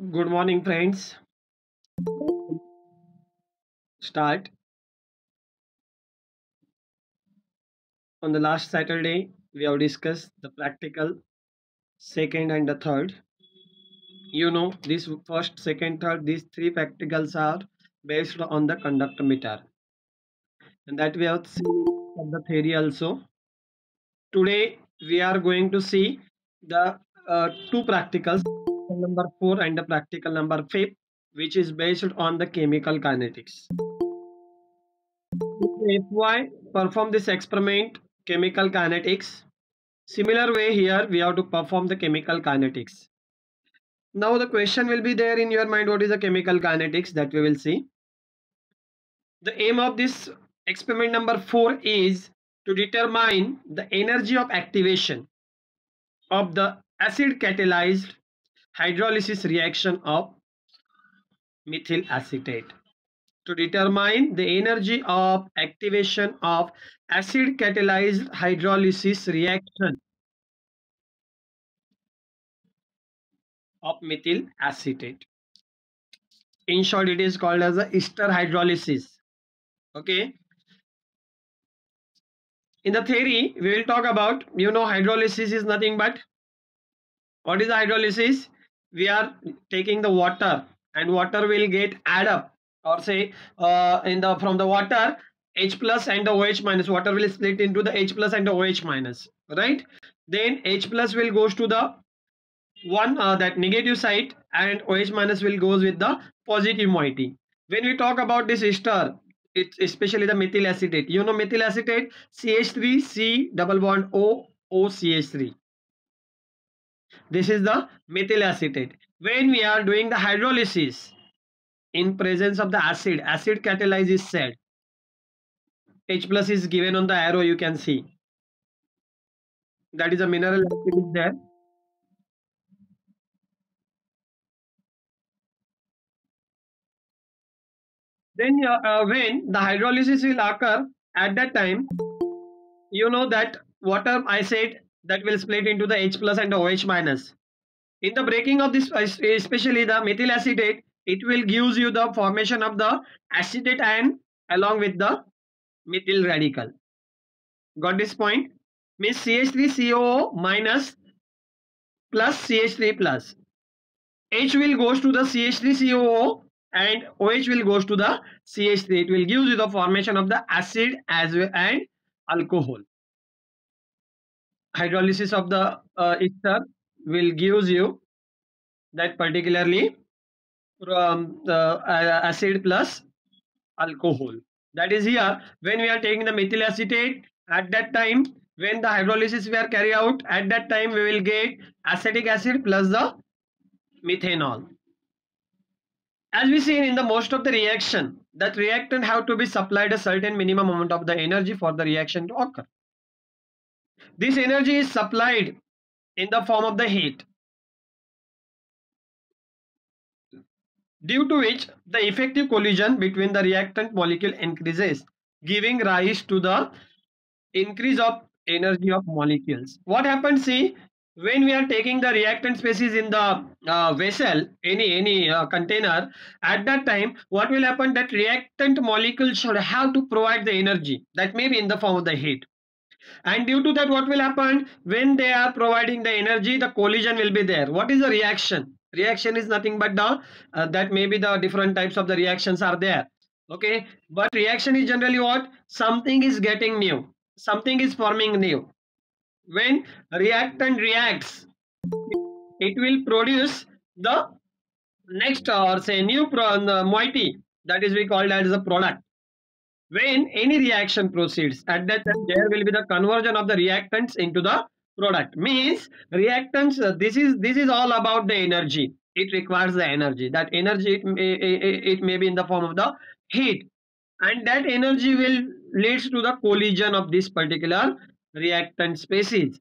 Good morning, friends. Start. On the last Saturday, we have discussed the practical, second, and the third. This first, second, third, these three practicals are based on the conductor meter, and that we have seen from the theory also. Today, we are going to see the two practicals, number 4 and the practical number 5, which is based on the chemical kinetics. If I perform this experiment, chemical kinetics, similar way here we have to perform the chemical kinetics. Now the question will be there in your mind, what is the chemical kinetics, that we will see. The aim of this experiment number 4 is to determine the energy of activation of the acid catalyzed hydrolysis reaction of methyl acetate. To determine the energy of activation of acid catalyzed hydrolysis reaction of methyl acetate. In short, it is called as a ester hydrolysis. Okay. In the theory, we will talk about, hydrolysis is nothing but, what is the hydrolysis? We are taking the water, and water will get add up, or say from the water, H plus and the OH minus, water will split into the H plus and the OH minus, right? Then H plus will goes to the one that negative side, and OH minus will goes with the positive moiety. When we talk about this ester, it's especially the methyl acetate. Methyl acetate, CH3, C double bond O, OCH3. This is the methyl acetate. When we are doing the hydrolysis in presence of the acid catalyzes said. H plus is given on the arrow, you can see. That is a mineral acid is there. Then when the hydrolysis will occur, at that time, that water I said that will split into the H plus and the OH minus. In the breaking of this, especially the methyl acetate, it will gives you the formation of the acetate ion along with the methyl radical. Got this point? Means CH3COO minus plus CH3 plus. H will goes to the CH3COO and OH will goes to the CH3. It will give you the formation of the acid as well and alcohol. Hydrolysis of the ester will gives you that particularly the acid plus alcohol. That is here when we are taking the methyl acetate, at that time when the hydrolysis we are carry out, at that time we will get acetic acid plus the methanol. As we see in the most of the reaction, that reactant have to be supplied a certain minimum amount of the energy for the reaction to occur. This energy is supplied in the form of the heat, due to which the effective collision between the reactant molecule increases, giving rise to the increase of energy of molecules. What happens, see, when we are taking the reactant species in the vessel, any container, at that time what will happen, that reactant molecule should have to provide the energy, that may be in the form of the heat, and due to that what will happen, when they are providing the energy, the collision will be there. What is the reaction? Reaction is nothing but the that may be the different types of the reactions are there. Okay, but reaction is generally what, something is getting new, something is forming new. When reactant reacts, it will produce the next or say new moiety, that is we call as a product. When any reaction proceeds, at that time there will be the conversion of the reactants into the product. Means reactants, this is all about the energy. It requires the energy. That energy, it may be in the form of the heat, and that energy will leads to the collision of this particular reactant species,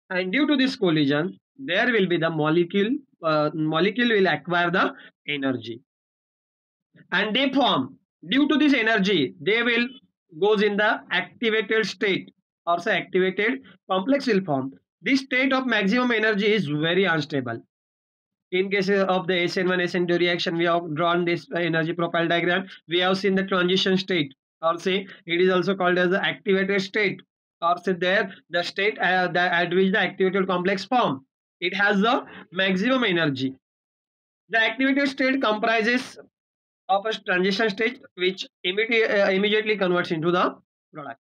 and due to this collision there will be the molecule will acquire the energy, and they form, due to this energy they will goes in the activated state, or say activated complex will form. This state of maximum energy is very unstable. In case of the SN1, SN2 reaction, we have drawn this energy profile diagram. We have seen the transition state, or say it is also called as the activated state, or say there the state that at which the activated complex form. It has the maximum energy. The activated state comprises of a transition state which immediately converts into the products.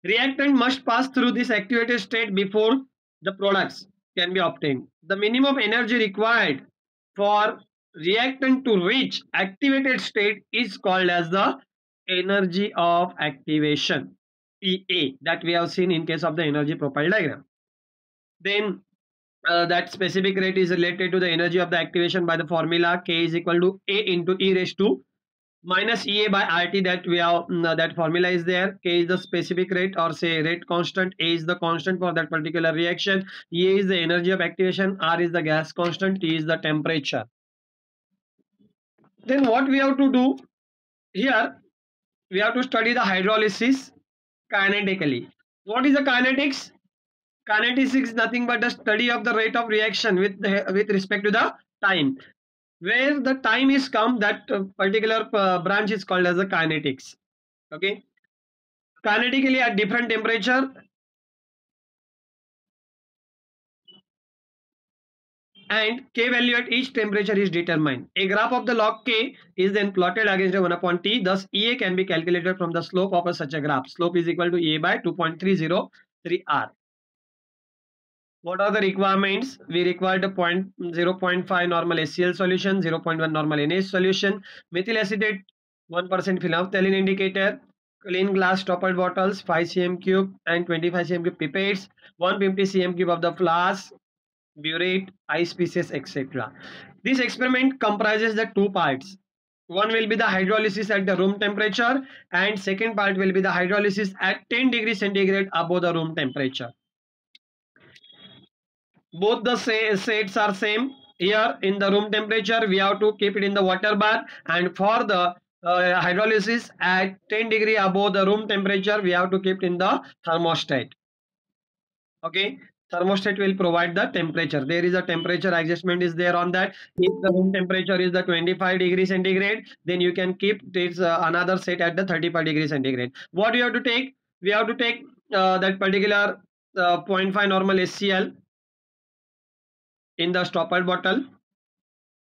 Reactant must pass through this activated state before the products can be obtained. The minimum energy required for reactant to reach activated state is called as the energy of activation, EA, that we have seen in case of the energy profile diagram. Then that specific rate is related to the energy of the activation by the formula K is equal to A into E raised to minus EA by RT, that we have that formula is there. K is the specific rate, or say rate constant. A is the constant for that particular reaction. EA is the energy of activation. R is the gas constant. T is the temperature. Then what we have to do here, we have to study the hydrolysis kinetically. What is the kinetics? Kinetics is nothing but the study of the rate of reaction with respect to the time. Where the time is come, that particular branch is called as the kinetics. Okay, kinetically at different temperature and K value at each temperature is determined. A graph of the log K is then plotted against a 1 upon T. Thus EA can be calculated from the slope of such a graph. Slope is equal to EA by 2.303 R. What are the requirements? We required a 0.5 normal HCl solution, 0.1 normal NaH solution, methyl acetate 1% phenolphthalein indicator, clean glass toppled bottles 5 cm cube and 25 cm cube pipettes, 150 cm cube of the flask, burette, ice pieces, etc. This experiment comprises the two parts. One will be the hydrolysis at the room temperature, and second part will be the hydrolysis at 10 degrees centigrade above the room temperature. Both the sets are same. Here in the room temperature we have to keep it in the water bath, and for the hydrolysis at 10 degree above the room temperature we have to keep it in the thermostat. Okay, thermostat will provide the temperature. There is a temperature adjustment is there on that. If the room temperature is the 25 degrees centigrade, then you can keep this another set at the 35 degrees centigrade. What you have to take? We have to take that particular 0.5 normal HCl in the stoppered bottle,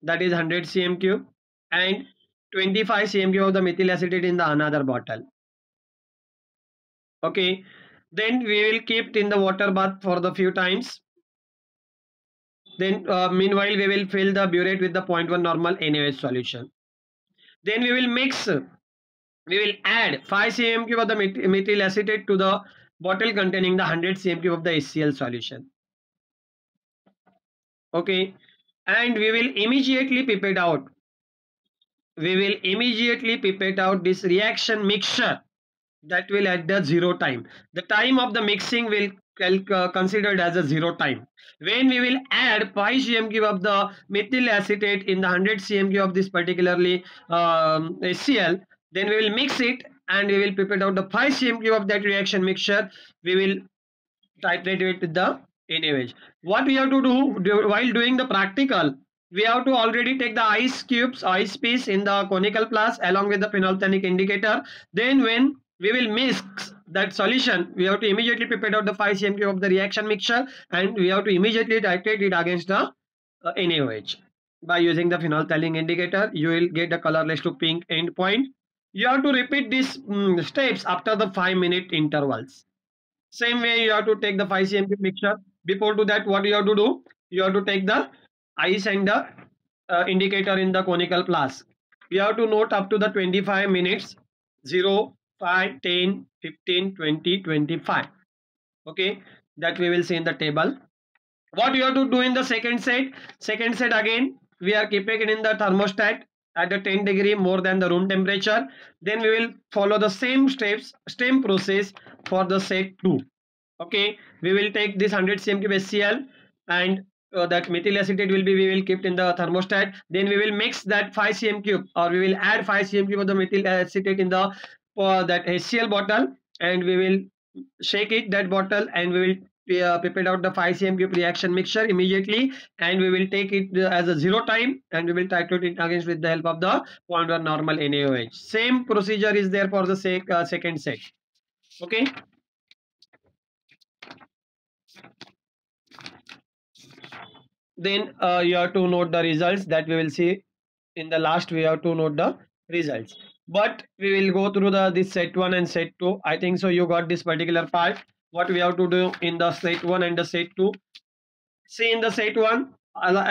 that is 100 cm cube, and 25 cm cube of the methyl acetate in the another bottle. Okay, then we will keep it in the water bath for the few times. Then meanwhile we will fill the burette with the 0.1 normal NaOH solution. Then we will mix, we will add 5 cm cube of the methyl acetate to the bottle containing the 100 cm cube of the HCl solution. Okay, and we will immediately pipette out. We will immediately pipette out this reaction mixture, that will at the zero time. The time of the mixing will considered as a zero time. When we will add 5 cm cube of the methyl acetate in the 100 cm cube of this particularly HCl, then we will mix it and we will pipette out the 5 cm cube of that reaction mixture. We will titrate it with the NaOH. What we have to do while doing the practical, we have to already take the ice cubes, ice piece in the conical flask along with the phenolphthalein indicator. Then when we will mix that solution, we have to immediately pipette out the 5 cm cube of the reaction mixture, and we have to immediately titrate it against the NaOH. By using the phenolphthalein indicator, you will get the colorless to pink endpoint. You have to repeat these steps after the 5-minute intervals. Same way you have to take the 5 cm cube mixture. Before to that, what you have to do? You have to take the ice and the indicator in the conical flask. You have to note up to the 25 minutes, 0, 5, 10, 15, 20, 25. Okay, that we will see in the table. What you have to do in the second set? Second set again, we are keeping it in the thermostat at a 10 degree more than the room temperature. Then we will follow the same steps, same process for the set 2. Okay, we will take this 100 cm cube HCl, and that methyl acetate will be, we will keep in the thermostat. Then we will mix that 5 cm cube, or we will add 5 cm cube of the methyl acetate in the that HCl bottle, and we will shake it, that bottle, and we will prepared out the 5 cm cube reaction mixture immediately, and we will take it as a 0 time, and we will titrate it against with the help of the 0.1 normal NaOH. Same procedure is there for the second set. Okay. Then you have to note the results that we will see in the last. We have to note the results, but we will go through the this set 1 and set 2. I think so you got this particular part. What we have to do in the set 1 and the set 2. See, in the set 1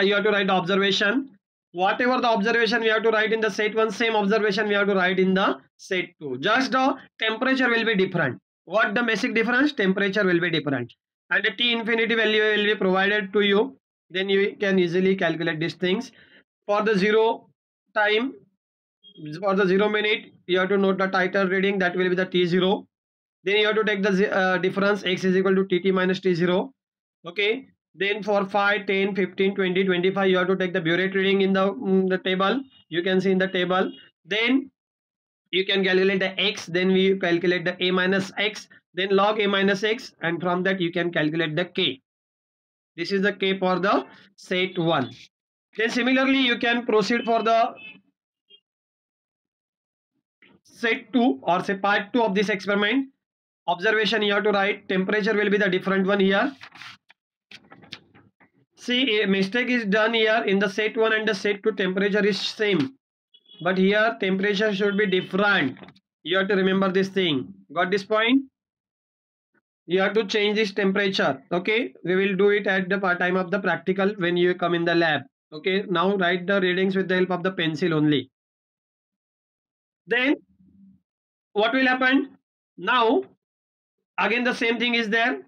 you have to write observation. Whatever the observation we have to write in the set 1, same observation we have to write in the set 2. Just the temperature will be different. What the basic difference? Temperature will be different, and the T infinity value will be provided to you. Then you can easily calculate these things. For the 0 time, for the 0 minute, you have to note the titer reading, that will be the T0. Then you have to take the difference, x is equal to Tt minus T0. Okay. Then for 5, 10, 15, 20, 25, you have to take the burette reading in the table. You can see in the table. Then you can calculate the x. Then we calculate the a minus x. Then log a minus x, and from that you can calculate the k. This is the k for the set 1. Then similarly you can proceed for the set 2, or say part 2 of this experiment. Observation you have to write. Temperature will be the different one here. See, a mistake is done here. In the set 1 and the set 2, temperature is same, but here temperature should be different. You have to remember this thing. Got this point? You have to change this temperature. Okay, we will do it at the time of the practical when you come in the lab. Okay, now write the readings with the help of the pencil only. Then what will happen? Now again the same thing is there.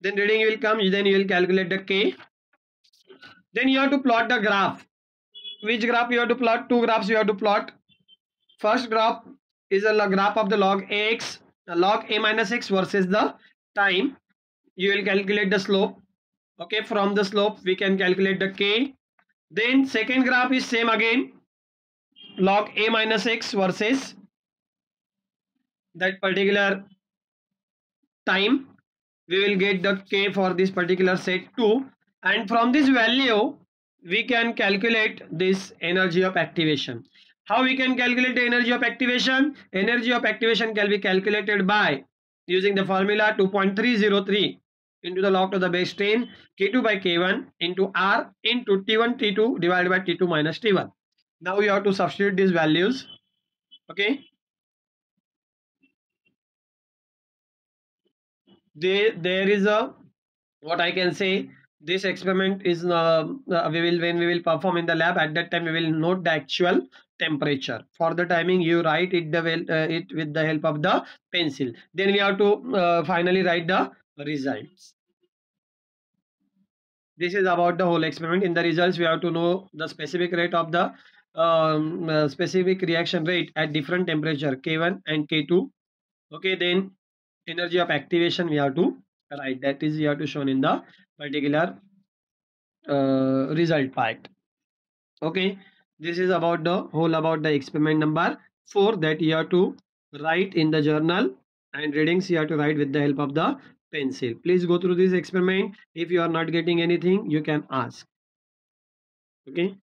Then reading will come. Then you will calculate the k. Then you have to plot the graph. Which graph you have to plot? Two graphs you have to plot. First graph is a graph of the log x, log a minus x versus the time. You will calculate the slope. Okay, from the slope we can calculate the k. Then second graph is same again, log a minus x versus that particular time. We will get the k for this particular set 2, and from this value we can calculate this energy of activation. How we can calculate the energy of activation? Energy of activation can be calculated by using the formula 2.303 into the log to the base 10 k2 by k1 into r into t1 t2 divided by t2 minus t1. Now you have to substitute these values. Okay, there is a, what I can say, this experiment is when we will perform in the lab, at that time we will note the actual temperature. For the timing you write it it with the help of the pencil. Then we have to finally write the results. This is about the whole experiment. In the results we have to know the specific rate of the specific reaction rate at different temperature k1 and k2. Okay, then energy of activation we have to write, that is you have to shown in the particular result part. Okay, this is about the whole about the experiment number 4 that you have to write in the journal, and readings you have to write with the help of the pencil. Please go through this experiment. If you are not getting anything, you can ask. Okay.